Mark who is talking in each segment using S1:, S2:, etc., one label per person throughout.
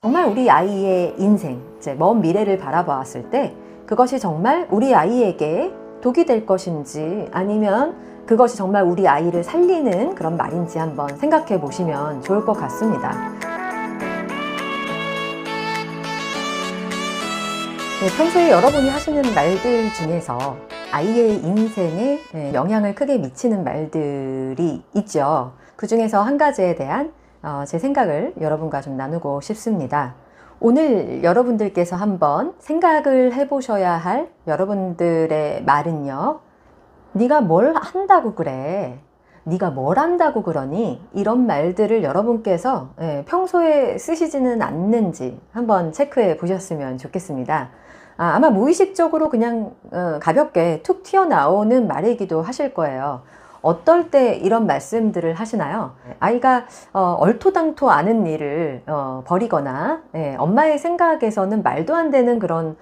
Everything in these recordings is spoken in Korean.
S1: 정말 우리 아이의 인생, 이제 먼 미래를 바라보았을 때 그것이 정말 우리 아이에게 독이 될 것인지 아니면 그것이 정말 우리 아이를 살리는 그런 말인지 한번 생각해 보시면 좋을 것 같습니다. 네, 평소에 여러분이 하시는 말들 중에서 아이의 인생에 영향을 크게 미치는 말들이 있죠. 그 중에서 한 가지에 대한 제 생각을 여러분과 좀 나누고 싶습니다. 오늘 여러분들께서 한번 생각을 해보셔야 할 여러분들의 말은요. 네가 뭘 한다고 그래? 네가 뭘 한다고 그러니? 이런 말들을 여러분께서 평소에 쓰시지는 않는지 한번 체크해 보셨으면 좋겠습니다. 아마 무의식적으로 그냥 가볍게 툭 튀어나오는 말이기도 하실 거예요. 어떨 때 이런 말씀들을 하시나요? 아이가 얼토당토 않은 일을 벌이거나 엄마의 생각에서는 말도 안 되는 그런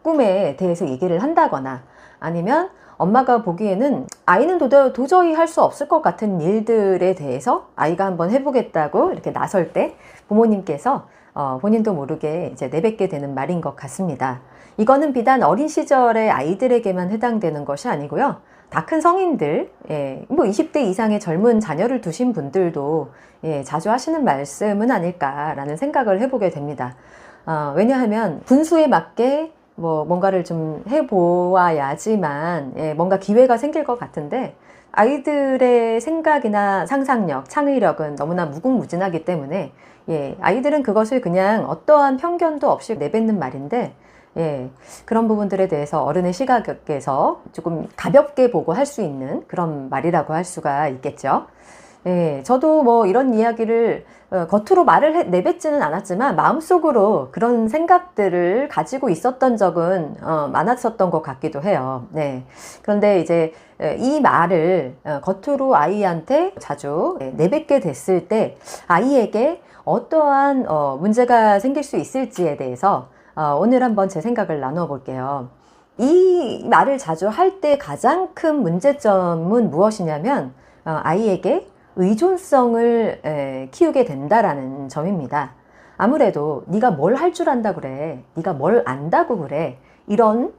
S1: 꿈에 대해서 얘기를 한다거나 아니면 엄마가 보기에는 아이는 도저히 할 수 없을 것 같은 일들에 대해서 아이가 한번 해보겠다고 이렇게 나설 때 부모님께서 본인도 모르게 이제 내뱉게 되는 말인 것 같습니다. 이거는 비단 어린 시절의 아이들에게만 해당되는 것이 아니고요. 다 큰 성인들, 20대 이상의 젊은 자녀를 두신 분들도 자주 하시는 말씀은 아닐까라는 생각을 해보게 됩니다. 왜냐하면 분수에 맞게 뭔가를 좀 해보아야지만 뭔가 기회가 생길 것 같은데 아이들의 생각이나 상상력, 창의력은 너무나 무궁무진하기 때문에 아이들은 그것을 그냥 어떠한 편견도 없이 내뱉는 말인데 그런 부분들에 대해서 어른의 시각에서 조금 가볍게 보고 할 수 있는 그런 말이라고 할 수가 있겠죠. 저도 이런 이야기를 겉으로 말을 내뱉지는 않았지만 마음속으로 그런 생각들을 가지고 있었던 적은 많았었던 것 같기도 해요. 그런데 이제 이 말을 겉으로 아이한테 자주 내뱉게 됐을 때 아이에게 어떠한 문제가 생길 수 있을지에 대해서 오늘 한번 제 생각을 나눠 볼게요. 이 말을 자주 할 때 가장 큰 문제점은 무엇이냐면 아이에게 의존성을 키우게 된다라는 점입니다. 아무래도 네가 뭘 할 줄 안다 그래, 네가 뭘 안다고 그래, 이런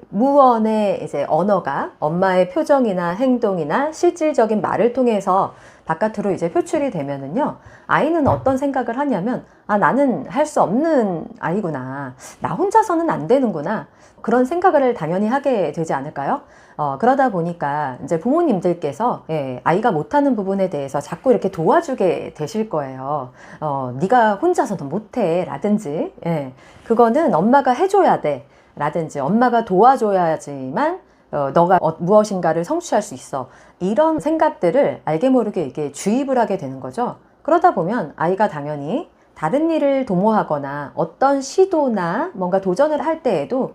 S1: 무언의 이제 언어가 엄마의 표정이나 행동이나 실질적인 말을 통해서 바깥으로 이제 표출이 되면은요, 아이는 어떤 생각을 하냐면 나는 할 수 없는 아이구나, 나 혼자서는 안 되는구나, 그런 생각을 당연히 하게 되지 않을까요? 그러다 보니까 이제 부모님들께서 아이가 못하는 부분에 대해서 자꾸 이렇게 도와주게 되실 거예요. 네가 혼자서는 못해 라든지 그거는 엄마가 해줘야 돼 라든지 엄마가 도와줘야지만 너가 무엇인가를 성취할 수 있어, 이런 생각들을 알게 모르게 이게 주입을 하게 되는 거죠. 그러다 보면 아이가 당연히 다른 일을 도모하거나 어떤 시도나 뭔가 도전을 할 때에도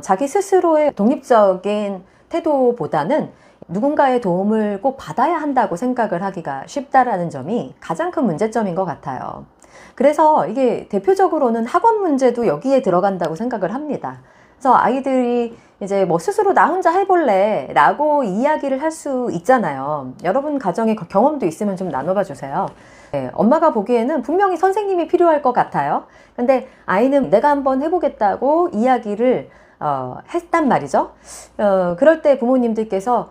S1: 자기 스스로의 독립적인 태도보다는 누군가의 도움을 꼭 받아야 한다고 생각을 하기가 쉽다라는 점이 가장 큰 문제점인 것 같아요. 그래서 이게 대표적으로는 학원 문제도 여기에 들어간다고 생각을 합니다. 그래서 아이들이 이제 스스로 나 혼자 해볼래 라고 이야기를 할 수 있잖아요. 여러분 가정에 경험도 있으면 좀 나눠봐 주세요. 엄마가 보기에는 분명히 선생님이 필요할 것 같아요. 근데 아이는 내가 한번 해보겠다고 이야기를 했단 말이죠. 그럴 때 부모님들께서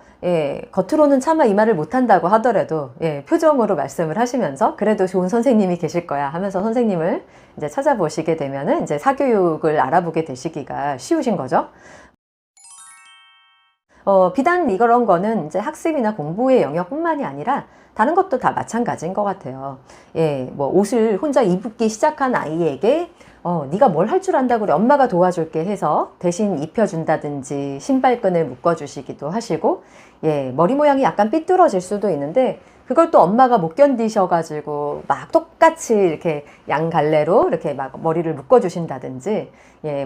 S1: 겉으로는 차마 이 말을 못한다고 하더라도 표정으로 말씀을 하시면서 그래도 좋은 선생님이 계실 거야 하면서 선생님을 이제 찾아보시게 되면은 이제 사교육을 알아보게 되시기가 쉬우신 거죠. 비단 이런 거는 이제 학습이나 공부의 영역뿐만이 아니라 다른 것도 다 마찬가지인 것 같아요. 옷을 혼자 입기 시작한 아이에게 네가 뭘 할 줄 안다고 그래, 엄마가 도와줄게 해서 대신 입혀준다든지 신발끈을 묶어주시기도 하시고 머리 모양이 약간 삐뚤어질 수도 있는데 그걸 또 엄마가 못 견디셔가지고 막 똑같이 이렇게 양갈래로 이렇게 막 머리를 묶어주신다든지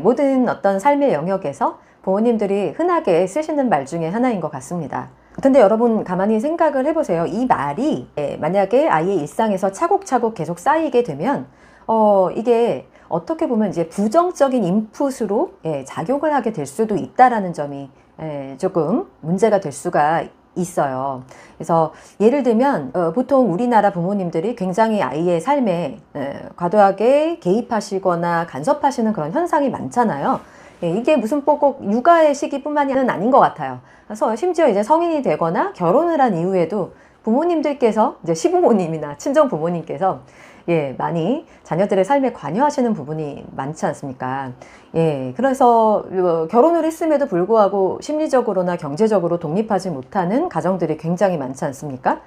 S1: 모든 어떤 삶의 영역에서 부모님들이 흔하게 쓰시는 말 중에 하나인 것 같습니다. 근데 여러분 가만히 생각을 해보세요. 이 말이 만약에 아이의 일상에서 차곡차곡 계속 쌓이게 되면 이게 어떻게 보면 이제 부정적인 인풋으로 작용을 하게 될 수도 있다라는 점이 조금 문제가 될 수가 있어요. 그래서 예를 들면 보통 우리나라 부모님들이 굉장히 아이의 삶에 과도하게 개입하시거나 간섭하시는 그런 현상이 많잖아요. 이게 무슨 꼭 육아의 시기뿐만이 아닌 것 같아요. 그래서 심지어 이제 성인이 되거나 결혼을 한 이후에도 부모님들께서 이제 시부모님이나 친정 부모님께서 많이 자녀들의 삶에 관여하시는 부분이 많지 않습니까? 그래서 결혼을 했음에도 불구하고 심리적으로나 경제적으로 독립하지 못하는 가정들이 굉장히 많지 않습니까?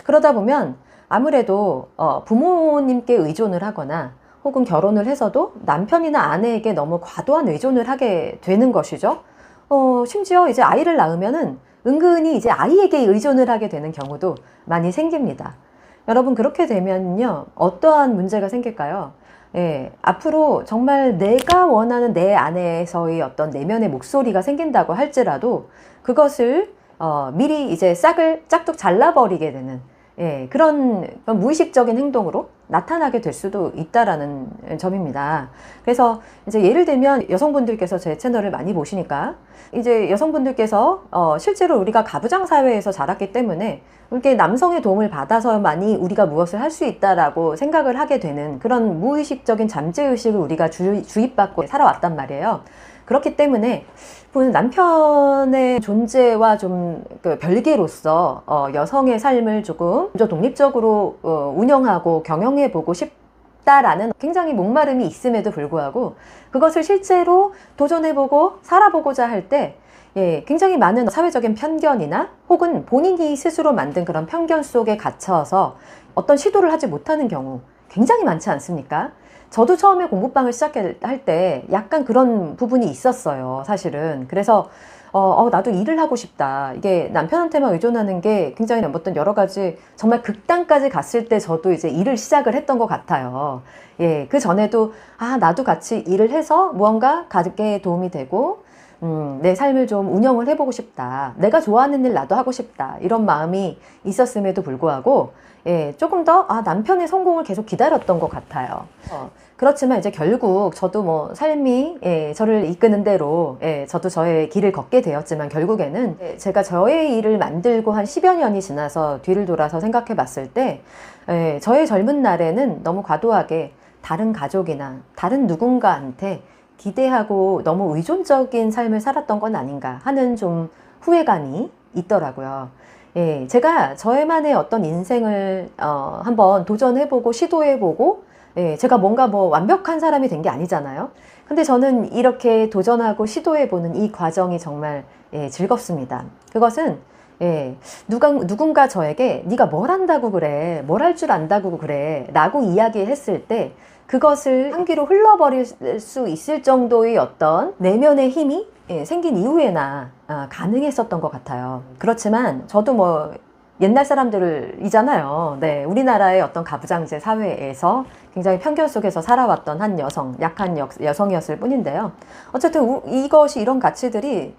S1: 그러다 보면 아무래도 부모님께 의존을 하거나 혹은 결혼을 해서도 남편이나 아내에게 너무 과도한 의존을 하게 되는 것이죠. 심지어 이제 아이를 낳으면은 은근히 이제 아이에게 의존을 하게 되는 경우도 많이 생깁니다. 여러분, 그렇게 되면요, 어떠한 문제가 생길까요? 앞으로 정말 내가 원하는 내 안에서의 어떤 내면의 목소리가 생긴다고 할지라도 그것을 미리 이제 싹을 짝둑 잘라버리게 되는 그런 무의식적인 행동으로 나타나게 될 수도 있다라는 점입니다. 그래서 이제 예를 들면 여성분들께서 제 채널을 많이 보시니까 이제 여성분들께서 실제로 우리가 가부장 사회에서 자랐기 때문에 이렇게 남성의 도움을 받아서만이 우리가 무엇을 할 수 있다라고 생각을 하게 되는 그런 무의식적인 잠재의식을 우리가 주입받고 살아왔단 말이에요. 그렇기 때문에 남편의 존재와 좀 별개로서 여성의 삶을 조금 더 독립적으로 운영하고 경영해보고 싶다라는 굉장히 목마름이 있음에도 불구하고 그것을 실제로 도전해보고 살아보고자 할 때 굉장히 많은 사회적인 편견이나 혹은 본인이 스스로 만든 그런 편견 속에 갇혀서 어떤 시도를 하지 못하는 경우 굉장히 많지 않습니까? 저도 처음에 공부방을 시작할 때 약간 그런 부분이 있었어요, 사실은. 그래서 나도 일을 하고 싶다. 이게 남편한테만 의존하는 게 굉장히 어떤 여러 가지 정말 극단까지 갔을 때 저도 이제 일을 시작을 했던 것 같아요. 그 전에도 나도 같이 일을 해서 무언가 가족에 도움이 되고 내 삶을 좀 운영을 해보고 싶다. 내가 좋아하는 일 나도 하고 싶다. 이런 마음이 있었음에도 불구하고 조금 더 남편의 성공을 계속 기다렸던 것 같아요. 그렇지만 이제 결국 저도 뭐 삶이 저를 이끄는 대로 저도 저의 길을 걷게 되었지만 결국에는 제가 저의 일을 만들고 한 10여 년이 지나서 뒤를 돌아서 생각해 봤을 때 저의 젊은 날에는 너무 과도하게 다른 가족이나 다른 누군가한테 기대하고 너무 의존적인 삶을 살았던 건 아닌가 하는 좀 후회감이 있더라고요. 제가 저의만의 어떤 인생을 한번 도전해보고 시도해보고 제가 뭔가 뭐 완벽한 사람이 된 게 아니잖아요. 근데 저는 이렇게 도전하고 시도해보는 이 과정이 정말 즐겁습니다. 그것은 누군가 저에게 네가 뭘 한다고 그래, 뭘 할 줄 안다고 그래 라고 이야기했을 때 그것을 한 귀로 흘러버릴 수 있을 정도의 어떤 내면의 힘이 생긴 이후에나 가능했었던 것 같아요. 그렇지만 저도 뭐 옛날 사람들이잖아요. 우리나라의 어떤 가부장제 사회에서 굉장히 편견 속에서 살아왔던 한 여성, 약한 여성이었을 뿐인데요. 어쨌든 이것이 이런 가치들이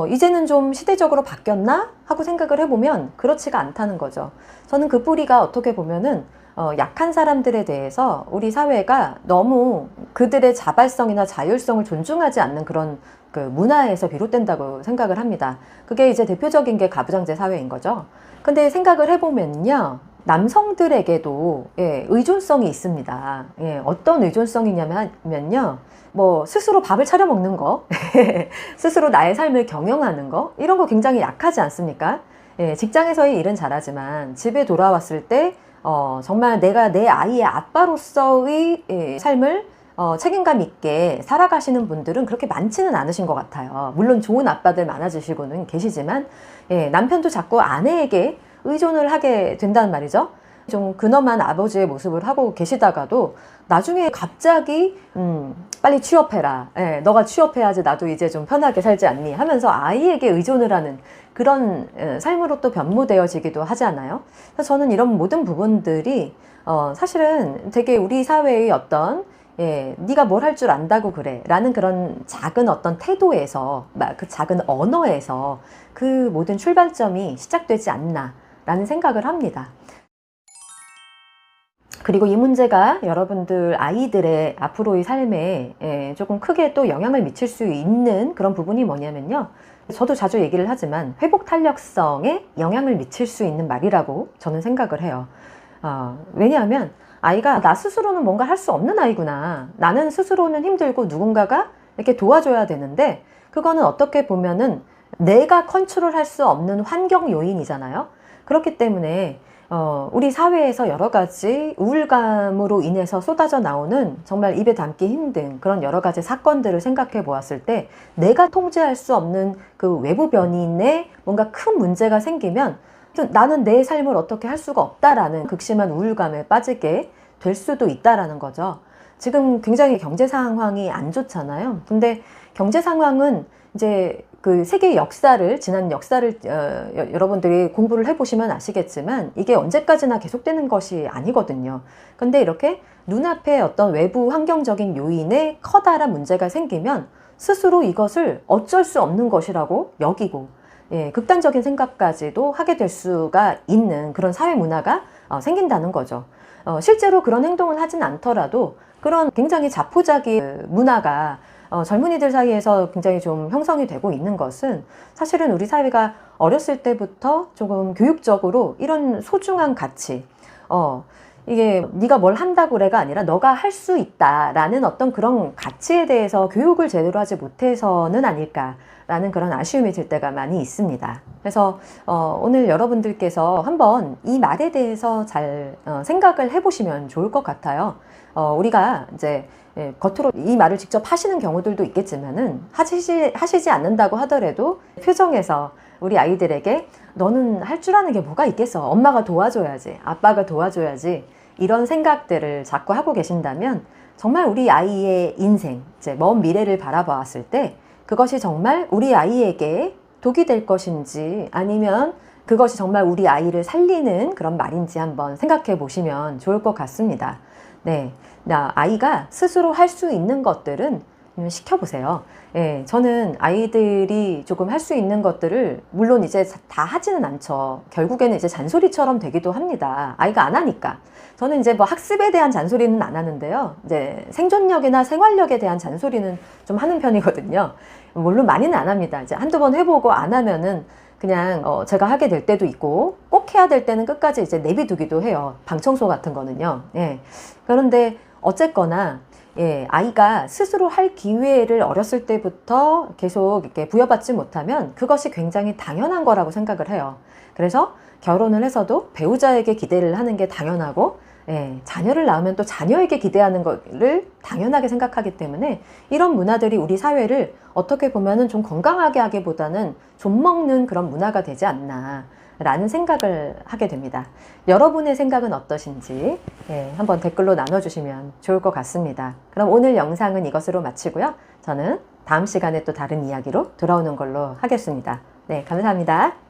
S1: 이제는 좀 시대적으로 바뀌었나 하고 생각을 해보면 그렇지가 않다는 거죠. 저는 그 뿌리가 어떻게 보면은 약한 사람들에 대해서 우리 사회가 너무 그들의 자발성이나 자율성을 존중하지 않는 그런 그 문화에서 비롯된다고 생각을 합니다. 그게 이제 대표적인 게 가부장제 사회인 거죠. 근데 생각을 해보면요, 남성들에게도 의존성이 있습니다. 어떤 의존성이냐면요, 뭐 스스로 밥을 차려 먹는 거, 스스로 나의 삶을 경영하는 거, 이런 거 굉장히 약하지 않습니까? 직장에서의 일은 잘하지만 집에 돌아왔을 때 정말 내가 내 아이의 아빠로서의 삶을 책임감 있게 살아가시는 분들은 그렇게 많지는 않으신 것 같아요. 물론 좋은 아빠들 많아지시고는 계시지만 남편도 자꾸 아내에게 의존을 하게 된다는 말이죠. 좀 근엄한 아버지의 모습을 하고 계시다가도 나중에 갑자기 빨리 취업해라. 너가 취업해야지 나도 이제 좀 편하게 살지 않니 하면서 아이에게 의존을 하는 그런 삶으로 또 변모되어지기도 하지 않아요? 그래서 저는 이런 모든 부분들이 사실은 되게 우리 사회의 어떤 네가 뭘 할 줄 안다고 그래 라는 그런 작은 어떤 태도에서, 그 작은 언어에서 그 모든 출발점이 시작되지 않나 라는 생각을 합니다. 그리고 이 문제가 여러분들 아이들의 앞으로의 삶에 조금 크게 또 영향을 미칠 수 있는 그런 부분이 뭐냐면요, 저도 자주 얘기를 하지만 회복 탄력성에 영향을 미칠 수 있는 말이라고 저는 생각을 해요. 왜냐하면 아이가 나 스스로는 뭔가 할 수 없는 아이구나. 나는 스스로는 힘들고 누군가가 이렇게 도와줘야 되는데 그거는 어떻게 보면은 내가 컨트롤할 수 없는 환경 요인이잖아요. 그렇기 때문에 우리 사회에서 여러 가지 우울감으로 인해서 쏟아져 나오는 정말 입에 담기 힘든 그런 여러 가지 사건들을 생각해 보았을 때 내가 통제할 수 없는 그 외부 변인에 뭔가 큰 문제가 생기면 나는 내 삶을 어떻게 할 수가 없다라는 극심한 우울감에 빠지게 될 수도 있다라는 거죠. 지금 굉장히 경제 상황이 안 좋잖아요. 근데 경제 상황은 이제 그 세계 역사를, 지난 역사를 여러분들이 공부를 해보시면 아시겠지만 이게 언제까지나 계속되는 것이 아니거든요. 근데 이렇게 눈앞에 어떤 외부 환경적인 요인에 커다란 문제가 생기면 스스로 이것을 어쩔 수 없는 것이라고 여기고 극단적인 생각까지도 하게 될 수가 있는 그런 사회 문화가 생긴다는 거죠. 실제로 그런 행동을 하진 않더라도 그런 굉장히 자포자기 문화가 젊은이들 사이에서 굉장히 좀 형성이 되고 있는 것은 사실은 우리 사회가 어렸을 때부터 조금 교육적으로 이런 소중한 가치, 이게 네가 뭘 한다고 그래가 아니라 너가 할 수 있다라는 어떤 그런 가치에 대해서 교육을 제대로 하지 못해서는 아닐까라는 그런 아쉬움이 들 때가 많이 있습니다. 그래서 오늘 여러분들께서 한번 이 말에 대해서 잘 생각을 해보시면 좋을 것 같아요. 우리가 이제 겉으로 이 말을 직접 하시는 경우들도 있겠지만은 하시지 않는다고 하더라도 표정에서 우리 아이들에게 너는 할 줄 아는 게 뭐가 있겠어. 엄마가 도와줘야지. 아빠가 도와줘야지. 이런 생각들을 자꾸 하고 계신다면 정말 우리 아이의 인생, 이제 먼 미래를 바라보았을 때 그것이 정말 우리 아이에게 독이 될 것인지 아니면 그것이 정말 우리 아이를 살리는 그런 말인지 한번 생각해 보시면 좋을 것 같습니다. 네, 아이가 스스로 할 수 있는 것들은 시켜보세요. 저는 아이들이 조금 할 수 있는 것들을 물론 이제 다 하지는 않죠. 결국에는 이제 잔소리처럼 되기도 합니다. 아이가 안 하니까. 저는 이제 뭐 학습에 대한 잔소리는 안 하는데요. 이제 생존력이나 생활력에 대한 잔소리는 좀 하는 편이거든요. 물론 많이는 안 합니다. 이제 한두 번 해보고 안 하면은 그냥 제가 하게 될 때도 있고 꼭 해야 될 때는 끝까지 이제 내비두기도 해요. 방 청소 같은 거는요. 그런데 어쨌거나 아이가 스스로 할 기회를 어렸을 때부터 계속 이렇게 부여받지 못하면 그것이 굉장히 당연한 거라고 생각을 해요. 그래서 결혼을 해서도 배우자에게 기대를 하는 게 당연하고 자녀를 낳으면 또 자녀에게 기대하는 것을 당연하게 생각하기 때문에 이런 문화들이 우리 사회를 어떻게 보면은 좀 건강하게 하기보다는 좀 먹는 그런 문화가 되지 않나 라는 생각을 하게 됩니다. 여러분의 생각은 어떠신지 한번 댓글로 나눠주시면 좋을 것 같습니다. 그럼 오늘 영상은 이것으로 마치고요. 저는 다음 시간에 또 다른 이야기로 돌아오는 걸로 하겠습니다. 네, 감사합니다.